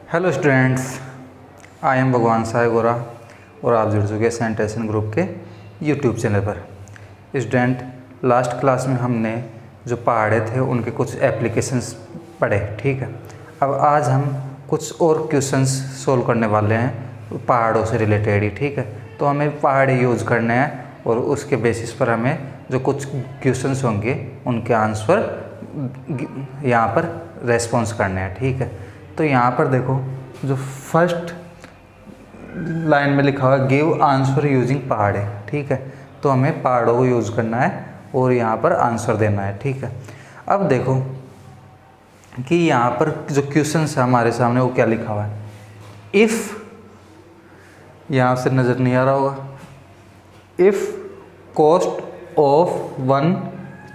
Hello students, I am भगवान साय गोरा और आप जुड़ चुके हैं सेंटेशन ग्रुप के यूट्यूब चैनल पर। स्टूडेंट, लास्ट क्लास में हमने जो पहाड़े थे उनके कुछ एप्लीकेशंस पढ़े, ठीक है। अब आज हम कुछ और क्वेश्चंस सोल्व करने वाले हैं पहाड़ों से रिलेटेड ही, ठीक है। तो हमें पहाड़ यूज़ करने हैं और उसके बेसिस पर हमें जो कुछ क्वेश्चंस होंगे उनके आंसर यहाँ पर रेस्पॉन्स करने हैं, ठीक है। तो यहाँ पर देखो, जो फर्स्ट लाइन में लिखा हुआ है गिव आंसर यूजिंग पहाड़े, ठीक है। तो हमें पहाड़ों को यूज़ करना है और यहाँ पर आंसर देना है, ठीक है। अब देखो कि यहाँ पर जो क्वेश्चंस है हमारे सामने वो क्या लिखा हुआ है। इफ़, यहाँ से नज़र नहीं आ रहा होगा, if cost of one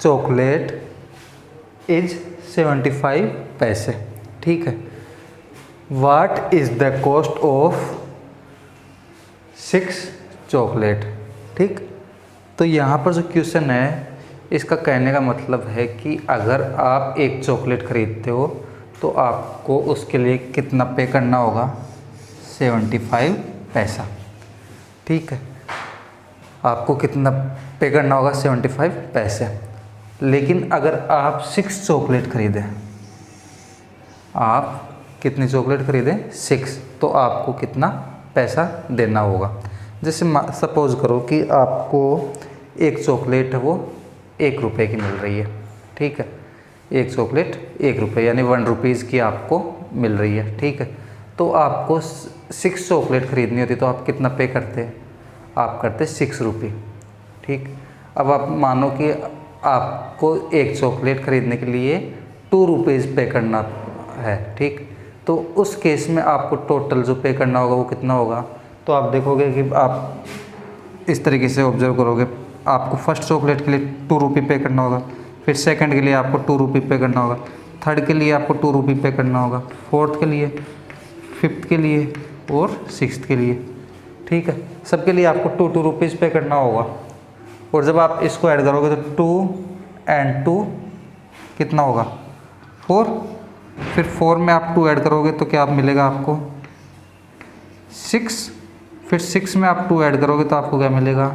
chocolate is 75 पैसे, ठीक है। What is the cost of 6 chocolate, ठीक। तो यहाँ पर जो क्वेश्चन है इसका कहने का मतलब है कि अगर आप एक चॉकलेट ख़रीदते हो तो आपको उसके लिए कितना पे करना होगा, 75 पैसा, ठीक है। आपको कितना पे करना होगा, 75 पैसे। लेकिन अगर आप 6 चॉकलेट खरीदें, आप कितनी चॉकलेट खरीदें, 6, तो आपको कितना पैसा देना होगा। जैसे सपोज़ करो कि आपको एक चॉकलेट है वो 1 रुपये की मिल रही है, ठीक है। एक चॉकलेट 1 रुपये यानी 1 रुपीज़ की आपको मिल रही है, ठीक है। तो आपको 6 चॉकलेट ख़रीदनी होती तो आप कितना पे करते, आप करते 6 रुपये, ठीक। अब आप मानो कि आपको एक चॉकलेट ख़रीदने के लिए 2 रुपीज़ पे करना है, ठीक। तो उस केस में आपको टोटल जो पे करना होगा वो कितना होगा। तो आप देखोगे कि आप इस तरीके से ऑब्जर्व करोगे, आपको फर्स्ट चॉकलेट के लिए 2 रुपये पे करना होगा, फिर सेकंड के लिए आपको 2 रुपये पे करना होगा, थर्ड के लिए आपको 2 रुपये पे करना होगा, फोर्थ के लिए, फिफ्थ के लिए और सिक्स्थ के लिए, ठीक है। सबके लिए आपको 2 रुपीज़ पे करना होगा। और जब आप इसको ऐड करोगे तो 2 and 2 कितना होगा, 4। फिर 4 में आप 2 ऐड करोगे तो क्या मिलेगा आपको, 6। फिर 6 में आप 2 ऐड करोगे तो आपको क्या मिलेगा,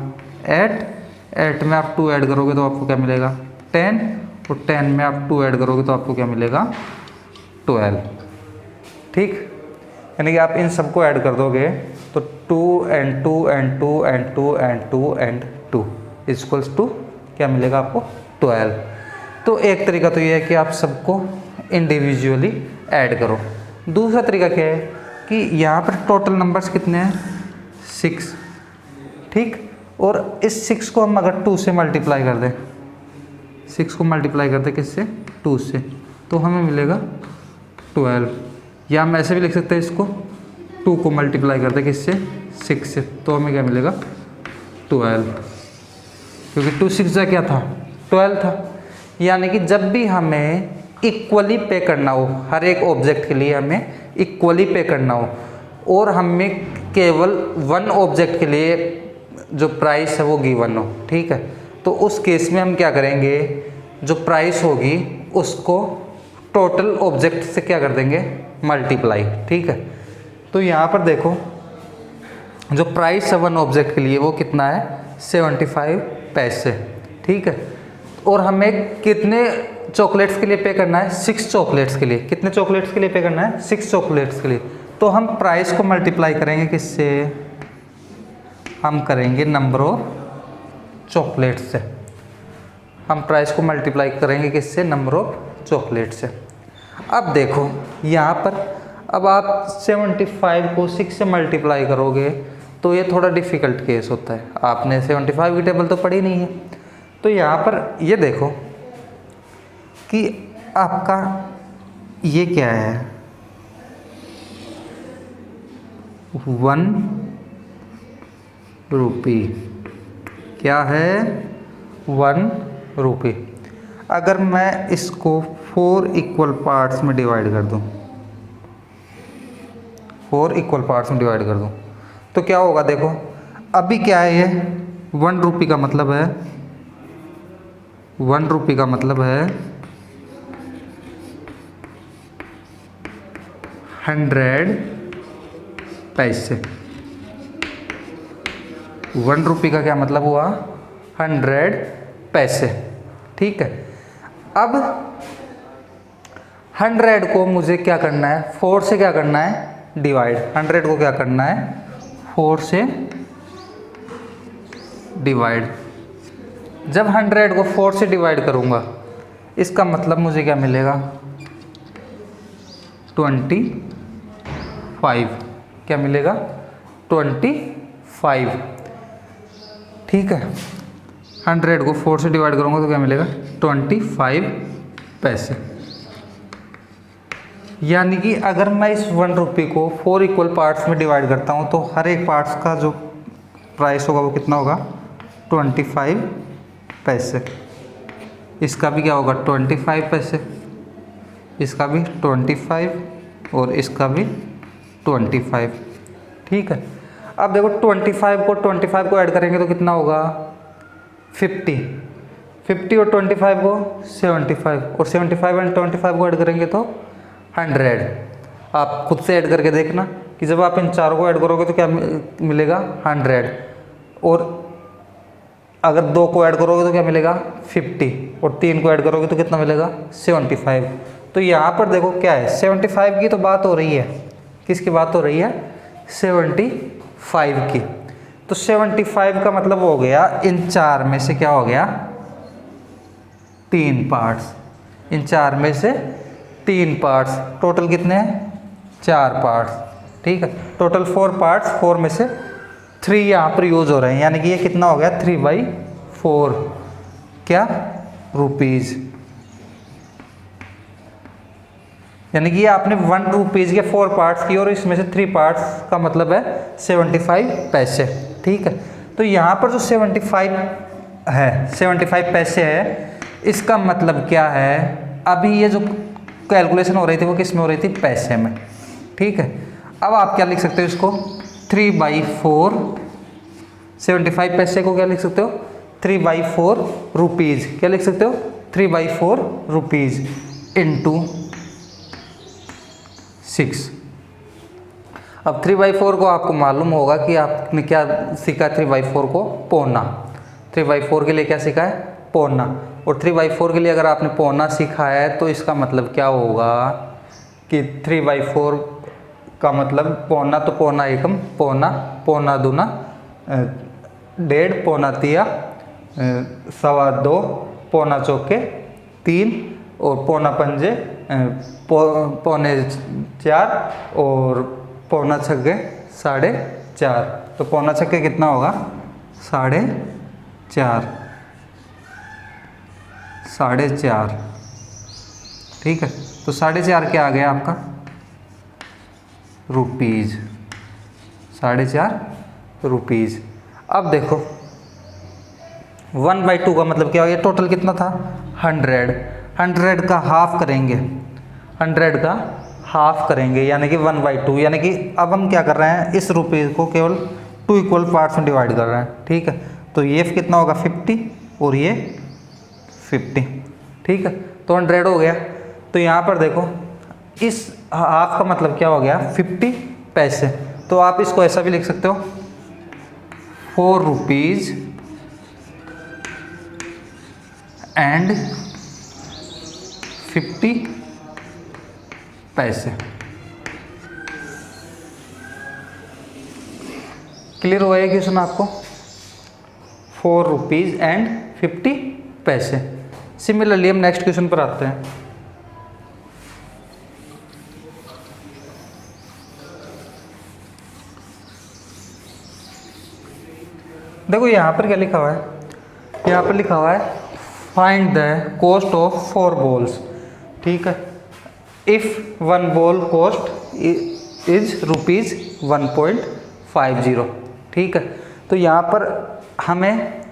8 में आप 2 ऐड करोगे तो आपको क्या मिलेगा, 10। और 10 में आप 2 ऐड करोगे तो आपको क्या मिलेगा, 12, ठीक। यानी कि आप इन सबको ऐड कर दोगे तो 2 and 2 and 2 and 2 and 2 and 2 equals to क्या मिलेगा आपको, 12। तो एक तरीका तो ये है कि आप सबको इंडिविजुअली ऐड करो। दूसरा तरीका क्या है कि यहाँ पर टोटल नंबर्स कितने हैं, 6, ठीक। और इस 6 को हम अगर 2 से मल्टीप्लाई कर दें, 6 को मल्टीप्लाई कर दें किससे, 2 से, तो हमें मिलेगा 12। या हम ऐसे भी लिख सकते हैं इसको, 2 को मल्टीप्लाई कर दें किससे, 6 से, तो हमें क्या मिलेगा, 12। क्योंकि 2 6 जा क्या था, 12 था। यानी कि जब भी हमें इक्वली पे करना हो, हर एक ऑब्जेक्ट के लिए हमें इक्वली पे करना हो और हमें केवल 1 ऑब्जेक्ट के लिए जो प्राइस है वो गिवन हो, ठीक है। तो उस केस में हम क्या करेंगे, जो प्राइस होगी उसको टोटल ऑब्जेक्ट से क्या कर देंगे, मल्टीप्लाई, ठीक है। तो यहाँ पर देखो जो प्राइस है 1 ऑब्जेक्ट के लिए वो कितना है, 75 पैसे, ठीक है। और हमें कितने चॉकलेट्स के लिए पे करना है, 6 चॉकलेट्स के लिए। कितने चॉकलेट्स के लिए पे करना है, 6 चॉकलेट्स के लिए। तो हम प्राइस को मल्टीप्लाई करेंगे किससे, हम करेंगे नंबर ऑफ चॉकलेट्स से। हम प्राइस को मल्टीप्लाई करेंगे किससे, नंबर ऑफ चॉकलेट से। अब देखो यहाँ पर, अब आप 75 को 6 से मल्टीप्लाई करोगे तो ये थोड़ा डिफ़िकल्ट केस होता है। आपने 75 की टेबल तो पढ़ी नहीं है। तो यहाँ पर ये देखो कि आपका ये क्या है, 1 रुपये, क्या है, 1 रुपये। अगर मैं इसको 4 इक्वल पार्ट्स में डिवाइड कर दूं, 4 इक्वल पार्ट्स में डिवाइड कर दूं तो क्या होगा, देखो अभी क्या है, ये 1 रुपये का मतलब है, 1 रुपये का मतलब है 100 पैसे। 1 रुपये का क्या मतलब हुआ? 100 पैसे। ठीक है, अब 100 को मुझे क्या करना है? 4 से क्या करना है? डिवाइड। 100 को क्या करना है? 4 से डिवाइड। जब 100 को 4 से डिवाइड करूँगा, इसका मतलब मुझे क्या मिलेगा? 25। क्या मिलेगा? 25। ठीक है, 100 को 4 से डिवाइड करूँगा तो क्या मिलेगा? 25 पैसे। यानी कि अगर मैं इस 1 रुपये को 4 इक्वल पार्ट्स में डिवाइड करता हूँ तो हर एक पार्ट्स का जो प्राइस होगा वो कितना होगा? 25 पैसे। इसका भी क्या होगा? 25 पैसे। इसका भी 25 और इसका भी 25। ठीक है, अब देखो 25 को ऐड करेंगे तो कितना होगा? 50 और 25 को 75 और 75 एंड 25 को ऐड करेंगे तो 100। आप खुद से ऐड करके देखना कि जब आप इन चारों को ऐड करोगे तो क्या मिलेगा? 100। और अगर 2 को ऐड करोगे तो क्या मिलेगा? 50 और 3 को ऐड करोगे तो कितना मिलेगा? 75। तो यहाँ पर देखो क्या है? 75 की तो बात हो रही है। किसकी बात हो रही है? 75 की। तो 75 का मतलब हो गया इन 4 में से क्या हो गया? 3 पार्ट्स। इन 4 में से 3 पार्ट्स। टोटल कितने हैं? 4 पार्ट्स। ठीक है, टोटल 4 पार्ट्स। 4 में से 3 यहाँ पर यूज हो रहे हैं, यानी कि ये कितना हो गया? 3/4 क्या? रुपीज़। यानी कि ये आपने 1 रुपीज़ के 4 पार्ट्स किए और इसमें से 3 पार्ट्स का मतलब है 75 पैसे। ठीक है, तो यहाँ पर जो 75 पैसे है, इसका मतलब क्या है? अभी ये जो कैलकुलेशन हो रही थी वो किस में हो रही थी? पैसे में। ठीक है, अब आप क्या लिख सकते हो इसको? 3/4। 75 पैसे को क्या लिख सकते हो? 3/4 रुपीज़। क्या लिख सकते हो? 3/4 रुपीज़ इंटू 6। अब 3/4 को आपको मालूम होगा कि आपने क्या सीखा? 3/4 को पौना। 3/4 के लिए क्या सीखा है? पौना। और 3/4 के लिए अगर आपने पौना सीखा है तो इसका मतलब क्या होगा कि 3/4 का मतलब पौना, तो पौना एकम, पौना दूना 1.5, पौना तिया 2.25, पौना चौके 3 और पौना पंजे पौने 4 और पौना छक्के 4.5। तो पौना छक्के कितना होगा? 4.5। ठीक है, तो 4.5 क्या आ गया आपका? रुपीज़। 4.5 रुपीज़। अब देखो 1/2 का मतलब क्या हो गया? टोटल कितना था? 100। 100 का हाफ करेंगे। 100 का हाफ करेंगे यानी कि 1/2। यानी कि अब हम क्या कर रहे हैं? इस रुपये को केवल 2 इक्वल पार्ट्स में डिवाइड कर रहे हैं। ठीक है, तो ये कितना होगा? 50 और ये 50। ठीक है, तो 100 हो गया। तो यहाँ पर देखो इस हाफ का मतलब क्या हो गया? 50 पैसे। तो आप इसको ऐसा भी लिख सकते हो, 4 रुपीज़ एंड 50 पैसे। क्लियर हुआ है क्वेश्चन आपको? 4 रुपीज़ एंड 50 पैसे। सिमिलरली हम नेक्स्ट क्वेश्चन पर आते हैं। देखो यहाँ पर क्या लिखा हुआ है? यहाँ पर लिखा हुआ है find the cost of 4 balls. ठीक है, if 1 ball cost is rupees 1.50। ठीक है, तो यहाँ पर हमें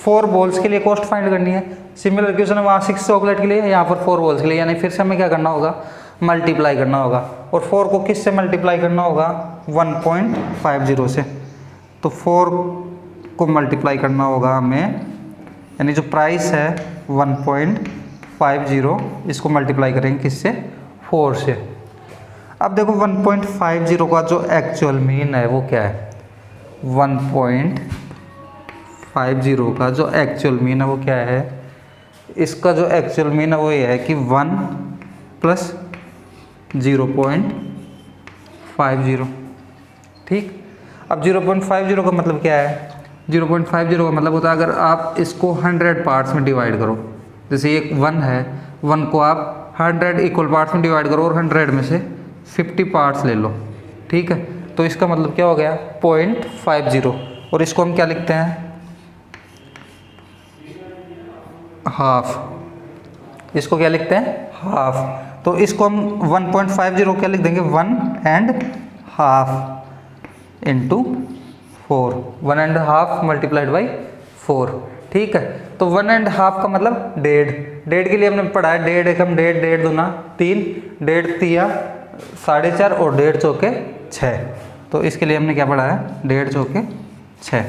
4 बॉल्स के लिए कॉस्ट फाइंड करनी है। सिमिलर क्वेश्चन है वहाँ 6 चॉकलेट के लिए, यहाँ पर 4 बॉल्स के लिए, यानी फिर से हमें क्या करना होगा? मल्टीप्लाई करना होगा। और 4 को किस से मल्टीप्लाई करना होगा? 1.50 से। तो 4 को मल्टीप्लाई करना होगा हमें, यानी जो प्राइस है 1.50, इसको मल्टीप्लाई करेंगे किससे? 4 से। अब देखो 1.50 का जो एक्चुअल मीन है वो क्या है, 1.50 का जो एक्चुअल मीन है वो क्या है, इसका जो एक्चुअल मीन है वो ये है कि 1 प्लस 0.50। ठीक, अब 0.50 का मतलब क्या है, 0.50 का मतलब होता है अगर आप इसको 100 पार्ट्स में डिवाइड करो, जैसे एक 1 है, 1 को आप 100 इक्वल पार्ट्स में डिवाइड करो और 100 में से 50 पार्ट्स ले लो। ठीक है, तो इसका मतलब क्या हो गया 0.50, और इसको हम क्या लिखते हैं, हाफ। इसको क्या लिखते हैं, हाफ। तो इसको हम 1.50 क्या लिख देंगे, 1.5 इंटू 4, 1.5 मल्टीप्लाइड बाई 4। ठीक है, तो 1.5 का मतलब डेढ़, डेढ़ के लिए हमने पढ़ा है, डेढ़ एकम डेढ़, डेढ़ दूना 3, डेढ़ तिया 4.5 और डेढ़ चौके 6। तो इसके लिए हमने क्या पढ़ा है, डेढ़ चौके 6।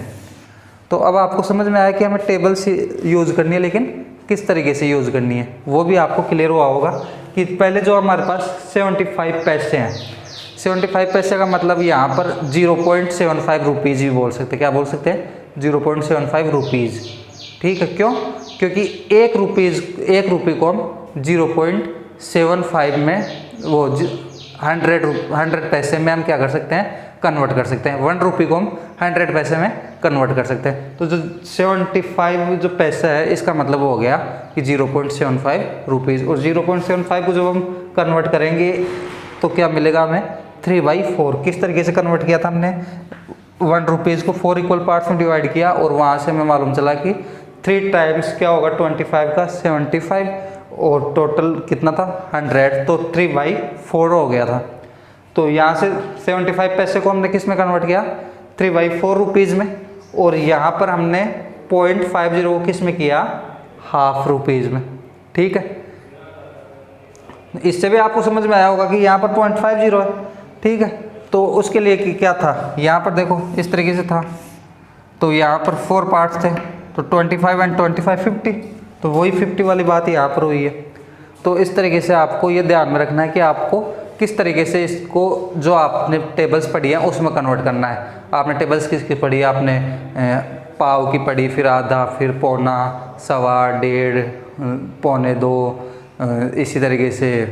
तो अब आपको समझ में आया कि हमें टेबल्स यूज़ करनी है, लेकिन किस तरीके से यूज़ करनी है वो भी आपको क्लियर हुआ होगा कि पहले जो हमारे पास 75 पैसे हैं, 75 पैसे का मतलब यहाँ पर 0.75 रुपीज़ भी बोल सकते हैं। क्या बोल सकते हैं, 0.75 रुपीज़। ठीक है, क्यों, क्योंकि एक रुपये को हम 0.75 में वो 100 पैसे में हम क्या कर सकते हैं, कन्वर्ट कर सकते हैं। 1 रुपये को हम 100 पैसे में कन्वर्ट कर सकते हैं। तो जो 75 जो पैसा है इसका मतलब हो गया कि 0.75 रुपीज़, और 0.75 को जब हम कन्वर्ट करेंगे तो क्या मिलेगा हमें, 3/4। किस तरीके से कन्वर्ट किया था हमने, 1 रुपीज़ को 4 इक्वल पार्ट्स में डिवाइड किया और वहाँ से हमें मालूम चला कि 3 टाइम्स क्या होगा 25 का 75, और टोटल कितना था 100, तो 3/4 हो गया था। तो यहाँ से 75 पैसे को हमने किस में कन्वर्ट किया, 3/4 रुपीज़ में, और यहाँ पर हमने 0.50 को किस में किया, हाफ रुपीज़ में। ठीक है, इससे भी आपको समझ में आया होगा कि यहाँ पर 0.50 है। ठीक है, तो उसके लिए क्या था, यहाँ पर देखो इस तरीके से था, तो यहाँ पर 4 पार्ट्स थे, तो 25 एंड 25 50, तो वही 50 वाली बात यहाँ पर हुई है। तो इस तरीके से आपको ये ध्यान में रखना है कि आपको किस तरीके से इसको जो आपने टेबल्स पढ़ी है उसमें कन्वर्ट करना है। आपने टेबल्स किसकी पढ़ी है, आपने पाव की पढ़ी, फिर आधा, फिर पौना, सवा, डेढ़, पौने 2, इसी तरीके से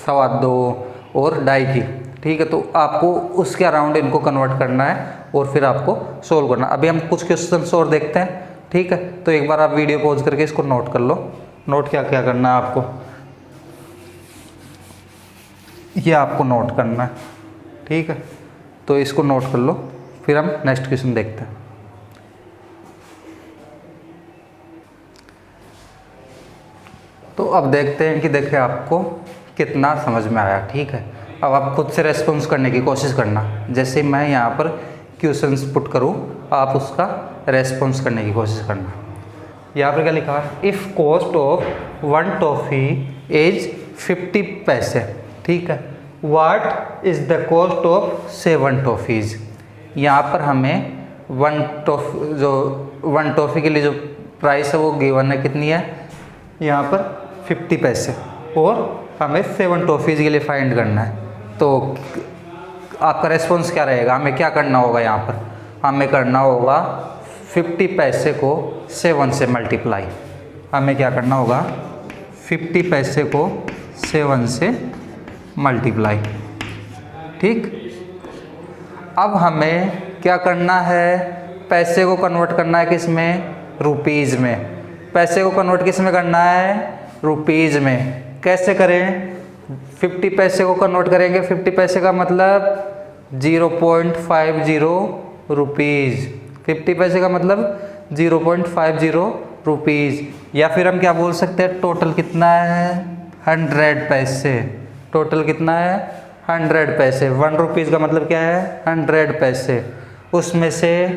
2.25 और 2.5 की। ठीक है, तो आपको उसके अराउंड इनको कन्वर्ट करना है और फिर आपको सोल्व करना। अभी हम कुछ क्वेश्चंस और देखते हैं। ठीक है, तो एक बार आप वीडियो पॉज करके इसको नोट कर लो। नोट क्या क्या करना है आपको, ये आपको नोट करना है। ठीक है, तो इसको नोट कर लो, फिर हम नेक्स्ट क्वेश्चन देखते हैं। तो अब देखते हैं कि देखिए आपको कितना समझ में आया। ठीक है, अब आप खुद से रेस्पॉन्स करने की कोशिश करना। जैसे मैं यहाँ पर क्वेश्चंस पुट करूँ, आप उसका रेस्पॉन्स करने की कोशिश करना। यहाँ पर क्या लिखा है, if cost of 1 toffee is 50 पैसे। ठीक है, what is the cost of 7 toffees. यहाँ पर हमें 1 टॉफ़ी के लिए जो प्राइस है वो गिवन है, कितनी है, यहाँ पर 50 पैसे, और हमें 7 टॉफ़ीज़ के लिए फाइंड करना है। तो आपका रेस्पॉन्स क्या रहेगा, हमें क्या करना होगा, यहाँ पर हमें करना होगा 50 पैसे को 7 से मल्टीप्लाई। हमें क्या करना होगा, 50 पैसे को 7 से मल्टीप्लाई। ठीक, अब हमें क्या करना है, पैसे को कन्वर्ट करना है किस में, रुपीज़ में। पैसे को कन्वर्ट किस में करना है, रुपीज़ में। कैसे करें, 50 पैसे को कन्वर्ट करेंगे, 50 पैसे का मतलब 0.50 रुपीज़। 50 पैसे का मतलब 0.50 रुपीज़, या फिर हम क्या बोल सकते हैं, टोटल कितना है, 100 पैसे। टोटल कितना है, 100 पैसे। 1 रुपीज़ का मतलब क्या है, 100 पैसे। उसमें से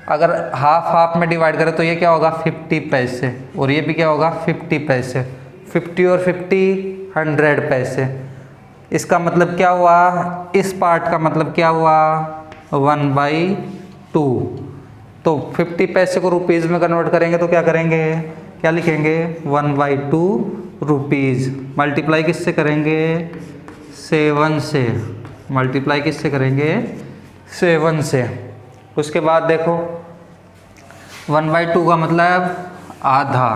अगर हाफ में डिवाइड करें तो ये क्या होगा, 50 पैसे, और ये भी क्या होगा, 50 पैसे। 50 और 50 100 पैसे। इसका मतलब क्या हुआ, इस पार्ट का मतलब क्या हुआ, 1/2। तो 50 पैसे को रुपीज़ में कन्वर्ट करेंगे तो क्या करेंगे, क्या लिखेंगे, 1/2 रुपीज़। मल्टीप्लाई किससे करेंगे, 7 से, मल्टीप्लाई किससे करेंगे, 7 से। उसके बाद देखो 1/2 का मतलब आधा,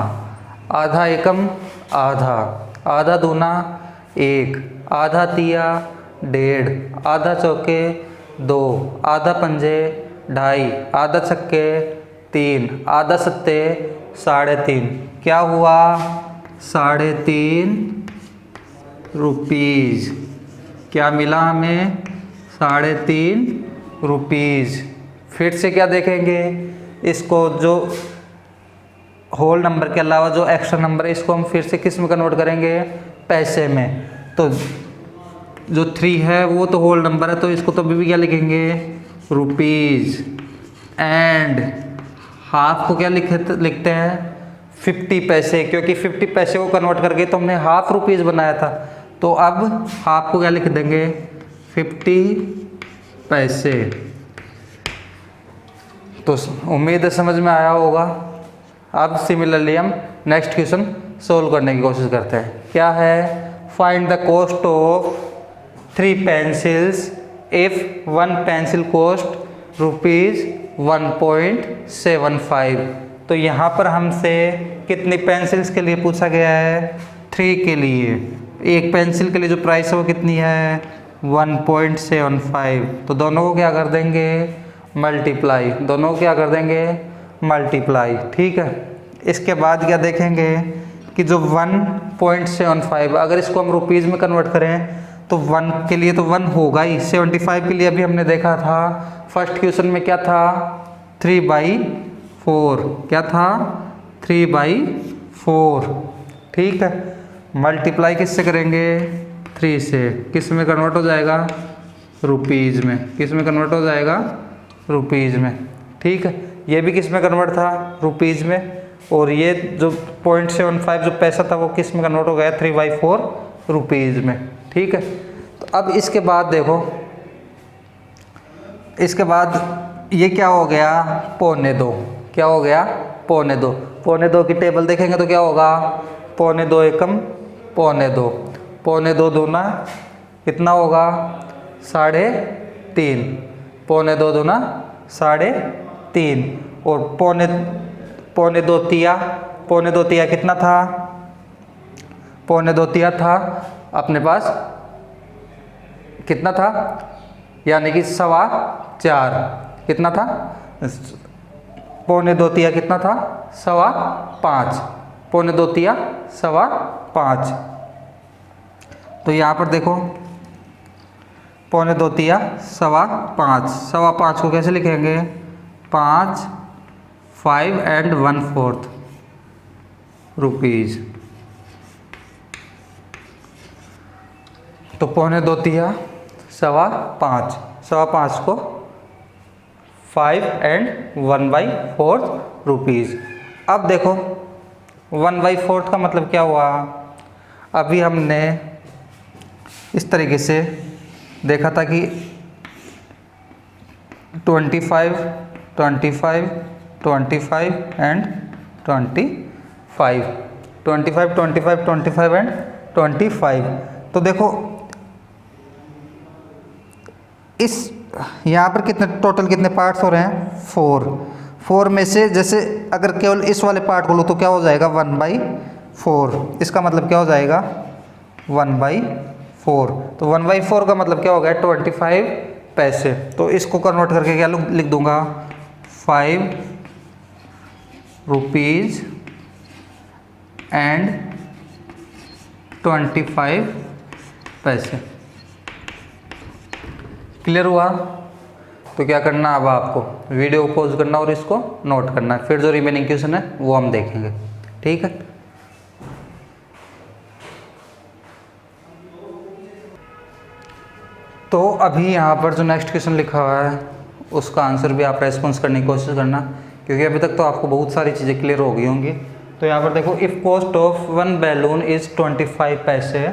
आधा एकम आधा, आधा दूना 1, आधा तिया 1.5, आधा चौके 2, आधा पंजे 2.5, आधा छक्के 3, आधा सत्ते 3.5। क्या हुआ, 3.5 रुपीज़। क्या मिला हमें, 3.5 रुपीज़। फिर से क्या देखेंगे, इसको जो होल नंबर के अलावा जो एक्स्ट्रा नंबर है इसको हम फिर से किस में कन्वर्ट करेंगे, पैसे में। तो जो 3 है वो तो होल नंबर है, तो इसको तो अभी भी क्या लिखेंगे, रुपीज़। एंड हाफ को क्या लिखते हैं, 50 पैसे, क्योंकि 50 पैसे को कन्वर्ट करके तो हमने हाफ रुपीज़ बनाया था। तो अब हाफ को क्या लिख देंगे, 50 पैसे। तो उम्मीद है समझ में आया होगा। अब सिमिलरली हम नेक्स्ट क्वेश्चन सोल्व करने की कोशिश करते हैं। क्या है, find the cost of 3 pencils if 1 pencil cost ₹1.75। तो यहाँ पर हमसे कितनी पेंसिल्स के लिए पूछा गया है, 3 के लिए। एक पेंसिल के लिए जो प्राइस है वो कितनी है, 1.75। तो दोनों को क्या कर देंगे, मल्टीप्लाई, दोनों को क्या कर देंगे, मल्टीप्लाई। ठीक है। इसके बाद क्या देखेंगे कि जो 1.75, अगर इसको हम रुपीज़ में कन्वर्ट करें तो 1 के लिए तो 1 होगा ही, 75 के लिए अभी हमने देखा था फर्स्ट क्वेश्चन में क्या था, 3/4। क्या था, 3/4। ठीक है। मल्टीप्लाई किससे करेंगे, 3 से। किस में कन्वर्ट हो जाएगा, रुपीज़ में। किस में कन्वर्ट हो जाएगा, रुपीज़ में। ठीक है। ये भी किस में कन्वर्ट था, रुपीज़ में। और ये जो 0.75 जो पैसा था वो किस में कन्वर्ट हो गया, 3/4 रुपीज़ में। ठीक है। तो अब इसके बाद देखो, इसके बाद ये क्या हो गया, 2.25। क्या हो गया, 2.25। 2.25 की टेबल देखेंगे तो क्या होगा, 2.25 एकम 2.25, 2.25 दूना कितना होगा, 3.5, 2.25 दूना 3.5। और 2.25 तिया, 2.25 तिया कितना था, 2.25 तिया था अपने पास कितना था, यानी कि 4.25। कितना था, 2.25 तिया कितना था, 5.25। 2.25 तिया 5.25। तो यहाँ पर देखो 2.25 तिया 5.25, 5.25 को कैसे लिखेंगे, 5, 5 and 1/4 रुपीज़। तो 2.25 तिया 5.25, 5.25 को 5 and 1/4 रुपीज़। अब देखो 1/4 का मतलब क्या हुआ, अभी हमने इस तरीके से देखा था कि 25, 25, 25 and 25, 25, 25, 25 and 25। तो देखो इस यहाँ पर कितने टोटल कितने पार्ट्स हो रहे हैं, 4 में से जैसे अगर केवल इस वाले पार्ट को लो तो क्या हो जाएगा, 1/4। इसका मतलब क्या हो जाएगा, 1/4। तो 1/4 का मतलब क्या हो गया, 25 पैसे। तो इसको कन्वर्ट करके क्या लिख दूंगा, 5 रुपीज़ एंड 25 पैसे। क्लियर हुआ। तो क्या करना, अब आपको वीडियो को पॉज करना और इसको नोट करना है, फिर जो रिमेनिंग क्वेश्चन है वो हम देखेंगे। ठीक है। तो अभी यहाँ पर जो नेक्स्ट क्वेश्चन लिखा हुआ है उसका आंसर भी आप रेस्पॉन्स करने की कोशिश करना, क्योंकि अभी तक तो आपको बहुत सारी चीज़ें क्लियर हो गई होंगी। तो यहाँ पर देखो, if cost of 1 balloon is 25 पैसे,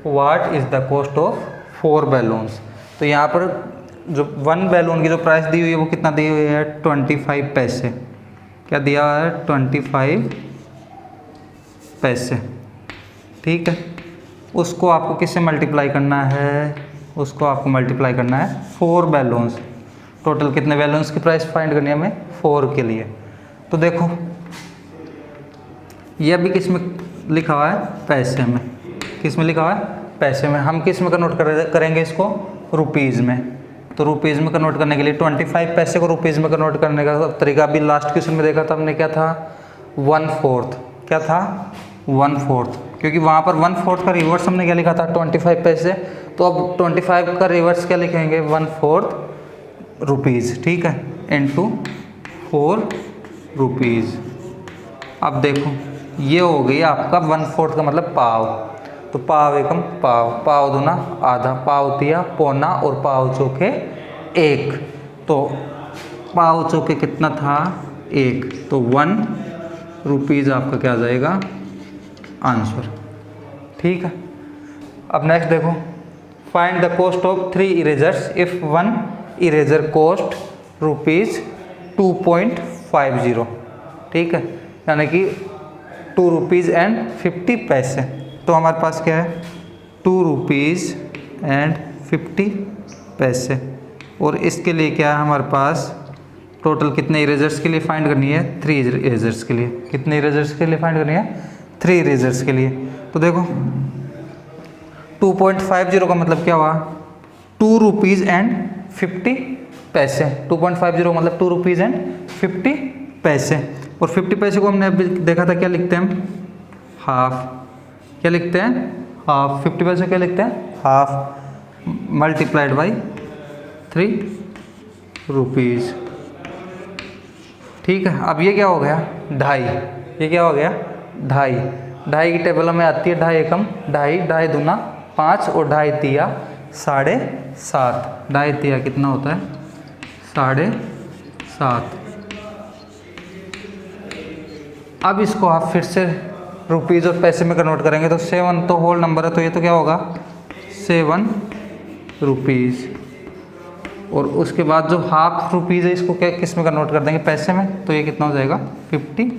what is the cost of 4 balloons. तो यहाँ पर जो 1 बैलून की जो प्राइस दी हुई है वो कितना दी हुई है, 25 पैसे। क्या दिया है, 25 पैसे। ठीक है। उसको आपको किससे मल्टीप्लाई करना है, उसको आपको मल्टीप्लाई करना है 4 बैलून्स। टोटल कितने बैलून्स की प्राइस फाइंड करनी है हमें, 4 के लिए। तो देखो ये अभी किस में लिखा हुआ है, पैसे में। किस में लिखा हुआ है, पैसे में। हम किस में कन्वर्ट करेंगे इसको, रुपीज़ में। तो रुपीज़ में कन्वर्ट करने के लिए 25 पैसे को रुपीज़ में कन्वर्ट करने का तरीका अभी लास्ट क्वेश्चन में देखा था हमने, क्या था 1/4। क्या था 1/4, क्योंकि वहाँ पर 1/4 का रिवर्स हमने क्या लिखा था 25 पैसे। तो अब 25 का रिवर्स क्या लिखेंगे 1/4 रुपीज़, ठीक है, इंटू 4 रुपीज़। अब देखो ये हो गई आपका 1/4 का मतलब पाव। तो पाव एकम पाव, पाव दूना आधा, पाव तिया पौना और पाव चौके 1। तो पाव चौके कितना था 1, तो 1 रुपीज़ आपका क्या आ जाएगा आंसर, ठीक है। अब नेक्स्ट देखो, find the cost of 3 erasers if 1 eraser cost ₹2.50, ठीक है, यानी कि 2 रुपीज़ एंड 50 पैसे। तो हमारे पास क्या है 2 रुपीज़ एंड 50 पैसे। और इसके लिए क्या है हमारे पास, टोटल कितने इरेजर्स के लिए फाइंड करनी है, 3 इरेजर्स के लिए। कितने इरेजर्स के लिए फाइंड करनी है, 3 इरेजर्स के लिए। तो देखो 2.50 का मतलब क्या हुआ 2 रुपीज़ एंड 50 पैसे। 2.50 का मतलब 2 रुपीज़ एंड 50 पैसे। और 50 पैसे को हमने अभी देखा था क्या लिखते हैं हम, हाफ। क्या लिखते हैं, हाफ। 50 पैसे क्या लिखते हैं, हाफ, मल्टीप्लाइड बाई 3 रुपीज़, ठीक है। अब ये क्या हो गया 2.5, ये क्या हो गया 2.5। 2.5 की टेबल में आती है 2.5 एकम 2.5, 2.5 दूना 5 और 2.5 तिया 7.5। 2.5 तिया कितना होता है 7.5। अब इसको आप फिर से रुपीज़ और पैसे में कन्वर्ट करेंगे तो 7 तो होल नंबर है, तो ये तो क्या होगा 7 रुपीज़। और उसके बाद जो हाफ रुपीज़ है इसको क्या किस में कन्वर्ट कर देंगे, पैसे में। तो ये कितना हो जाएगा 50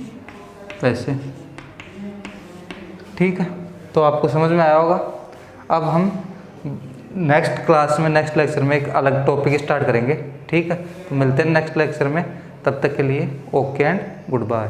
पैसे, ठीक है। तो आपको समझ में आया होगा। अब हम नेक्स्ट क्लास में, नेक्स्ट लेक्चर में एक अलग टॉपिक स्टार्ट करेंगे, ठीक है। तो मिलते हैं नेक्स्ट लेक्चर में, तब तक के लिए ओके एंड गुड बाय।